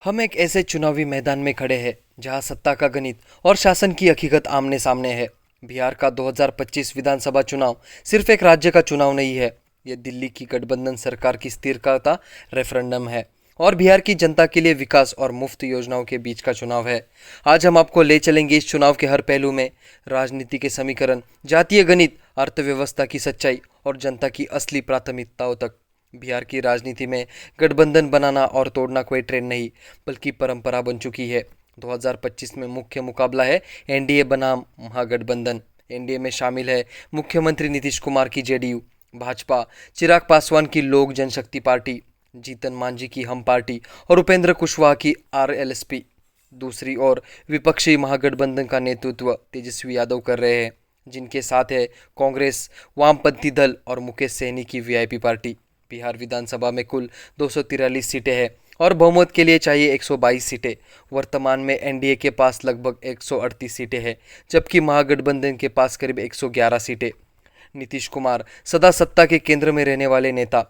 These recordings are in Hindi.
हम एक ऐसे चुनावी मैदान में खड़े हैं जहां सत्ता का गणित और शासन की हकीकत आमने सामने है। बिहार का 2025 विधानसभा चुनाव सिर्फ एक राज्य का चुनाव नहीं है, ये दिल्ली की गठबंधन सरकार की स्थिरता का रेफरेंडम है और बिहार की जनता के लिए विकास और मुफ्त योजनाओं के बीच का चुनाव है। आज हम आपको ले चलेंगे इस चुनाव के हर पहलू में, राजनीति के समीकरण, जातीय गणित, अर्थव्यवस्था की सच्चाई और जनता की असली प्राथमिकताओं तक। बिहार की राजनीति में गठबंधन बनाना और तोड़ना कोई ट्रेंड नहीं, बल्कि परंपरा बन चुकी है। 2025 में मुख्य मुकाबला है एनडीए बनाम महागठबंधन। एनडीए में शामिल है मुख्यमंत्री नीतीश कुमार की जेडीयू, भाजपा चिराग पासवान की लोक जनशक्ति पार्टी, जीतन मांझी की हम पार्टी और उपेंद्र कुशवाहा की आरएलएसपी। दूसरी ओर विपक्षी महागठबंधन का नेतृत्व तेजस्वी यादव कर रहे हैं, जिनके साथ है कांग्रेस, वामपंथी दल और मुकेश सहनी की वीआईपी पार्टी। बिहार विधानसभा में कुल 243 सीटें हैं और बहुमत के लिए चाहिए 122 सीटें। वर्तमान में एनडीए के पास लगभग 138 सीटें हैं, जबकि महागठबंधन के पास करीब 111 सीटें। नीतीश कुमार सदा सत्ता के केंद्र में रहने वाले नेता,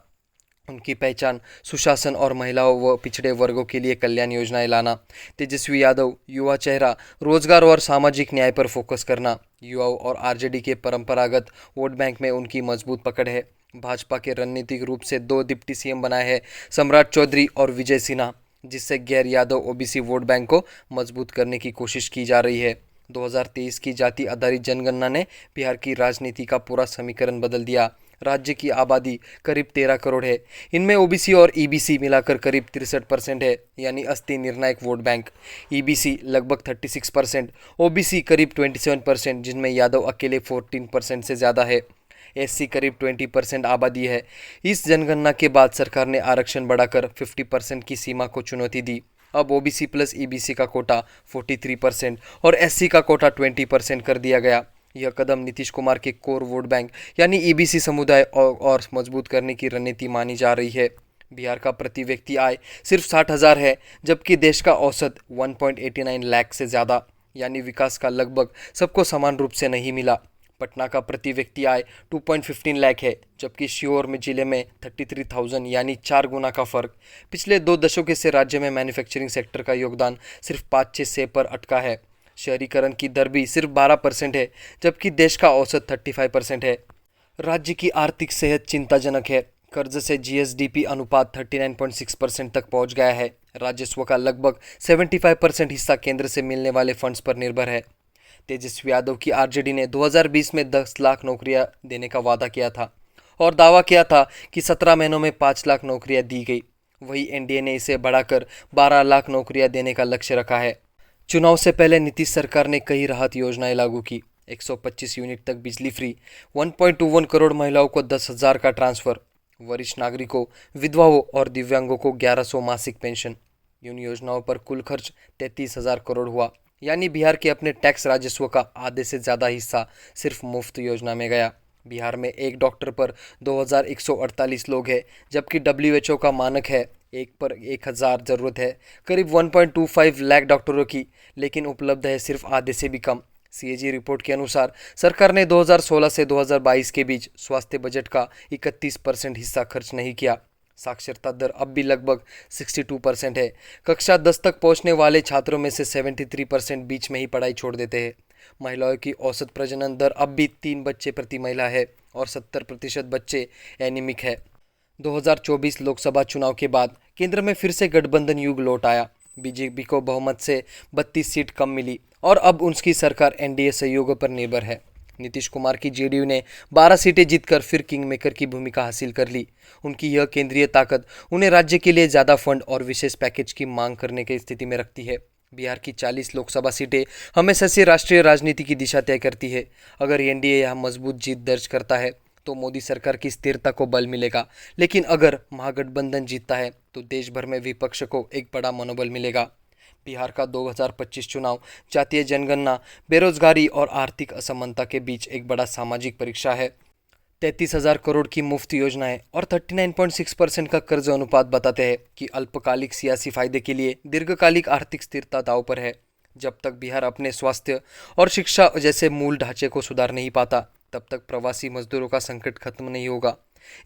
उनकी पहचान सुशासन और महिलाओं व पिछड़े वर्गों के लिए कल्याण योजनाएं लाना। तेजस्वी यादव युवा चेहरा, रोजगार और सामाजिक न्याय पर फोकस करना। युवाओं और आरजेडी के परंपरागत वोट बैंक में उनकी मजबूत पकड़ है। भाजपा के रणनीतिक रूप से दो डिप्टी सीएम बनाए हैं, सम्राट चौधरी और विजय सिन्हा, जिससे गैर यादव ओबीसी वोट बैंक को मजबूत करने की कोशिश की जा रही है। 2023 की जाति आधारित जनगणना ने बिहार की राजनीति का पूरा समीकरण बदल दिया। राज्य की आबादी करीब 13 करोड़ है, इनमें ओबीसी और ईबीसी मिलाकर करीब 63% है, यानी अस्थि निर्णायक वोट बैंक। ईबीसी लगभग 36%, ओबीसी करीब 27%, जिनमें यादव अकेले 14% से ज़्यादा है। एससी करीब 20% आबादी है। इस जनगणना के बाद सरकार ने आरक्षण बढ़ाकर 50% की सीमा को चुनौती दी। अब ओबीसी प्लस ईबीसी का कोटा 43% और एससी का कोटा 20% कर दिया गया। यह कदम नीतीश कुमार के कोर वोट बैंक यानी ईबीसी समुदाय और मजबूत करने की रणनीति मानी जा रही है। बिहार का प्रति व्यक्ति आय सिर्फ 60,000 है, जबकि देश का औसत 1.89 लाख से ज़्यादा, यानी विकास का लगभग सबको समान रूप से नहीं मिला। पटना का प्रति व्यक्ति आय 2.15 लाख है, जबकि शियोर में जिले में 33,000, यानी 4 गुना का फर्क। पिछले 2 दशकों से राज्य में मैन्युफैक्चरिंग सेक्टर का योगदान सिर्फ 5-6 पर अटका है। शहरीकरण की दर भी सिर्फ 12% है, जबकि देश का औसत 35% है। राज्य की आर्थिक सेहत चिंताजनक है। कर्ज से जीएसडीपी अनुपात 39.6% तक पहुंच गया है। राजस्व का लगभग 75% हिस्सा केंद्र से मिलने वाले फंड्स पर निर्भर है। तेजस्वी यादव की आरजेडी ने 2020 में 10 लाख नौकरियां देने का वादा किया था और दावा किया था कि 17 महीनों में 5 लाख नौकरियां दी गई। वहीं एनडीए ने इसे बढ़ाकर 12 लाख नौकरियां देने का लक्ष्य रखा है। चुनाव से पहले नीतीश सरकार ने कई राहत योजनाएं लागू की। 125 यूनिट तक बिजली फ्री, 1.21 करोड़ महिलाओं को 10,000 का ट्रांसफर, वरिष्ठ नागरिकों, विधवाओं और दिव्यांगों को 1100 मासिक पेंशन। इन योजनाओं पर कुल खर्च 33,000 करोड़ हुआ, यानी बिहार के अपने टैक्स राजस्व का आधे से ज़्यादा हिस्सा सिर्फ मुफ्त योजना में गया। बिहार में एक डॉक्टर पर 2,148 लोग हैं, जबकि डब्ल्यूएचओ का मानक है 1 पर 1,000 ज़रूरत है। करीब 1.25 लाख डॉक्टरों की, लेकिन उपलब्ध है सिर्फ आधे से भी कम। सीएजी रिपोर्ट के अनुसार सरकार ने 2016 से 2022 के बीच स्वास्थ्य बजट का 31% हिस्सा खर्च नहीं किया। साक्षरता दर अब भी लगभग 62% है। कक्षा 10 तक पहुंचने वाले छात्रों में से 73% बीच में ही पढ़ाई छोड़ देते हैं। महिलाओं की औसत प्रजनन दर अब भी 3 बच्चे प्रति महिला है और 70% बच्चे एनीमिक है। 2024 लोकसभा चुनाव के बाद केंद्र में फिर से गठबंधन युग लौट आया। बीजेपी को बहुमत से 32 सीट कम मिली और अब उनकी सरकार एनडीए सहयोगों पर निर्भर है। नीतीश कुमार की जेडीयू ने 12 सीटें जीतकर फिर किंग मेकर की भूमिका हासिल कर ली। उनकी यह केंद्रीय ताकत उन्हें राज्य के लिए ज़्यादा फंड और विशेष पैकेज की मांग करने की स्थिति में रखती है। बिहार की 40 लोकसभा सीटें हमेशा से राष्ट्रीय राजनीति की दिशा तय करती है। अगर एनडीए यहाँ मजबूत जीत दर्ज करता है तो मोदी सरकार की स्थिरता को बल मिलेगा, लेकिन अगर महागठबंधन जीतता है तो देश भर में विपक्ष को एक बड़ा मनोबल मिलेगा। बिहार का 2025 चुनाव जातीय जनगणना, बेरोजगारी और आर्थिक असमानता के बीच एक बड़ा सामाजिक परीक्षा है। 33,000 करोड़ की मुफ्त योजनाएं और 39.6% का कर्ज अनुपात बताते हैं कि अल्पकालिक सियासी फायदे के लिए दीर्घकालिक आर्थिक स्थिरता दांव पर है। जब तक बिहार अपने स्वास्थ्य और शिक्षा जैसे मूल ढांचे को सुधार नहीं पाता, तब तक प्रवासी मजदूरों का संकट खत्म नहीं होगा।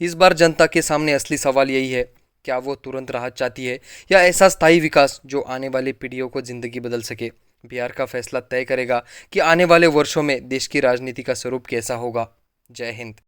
इस बार जनता के सामने असली सवाल यही है क्या वो तुरंत राहत चाहती है या ऐसा स्थायी विकास जो आने वाली पीढ़ियों को जिंदगी बदल सके? बिहार का फैसला तय करेगा कि आने वाले वर्षों में देश की राजनीति का स्वरूप कैसा होगा। जय हिंद।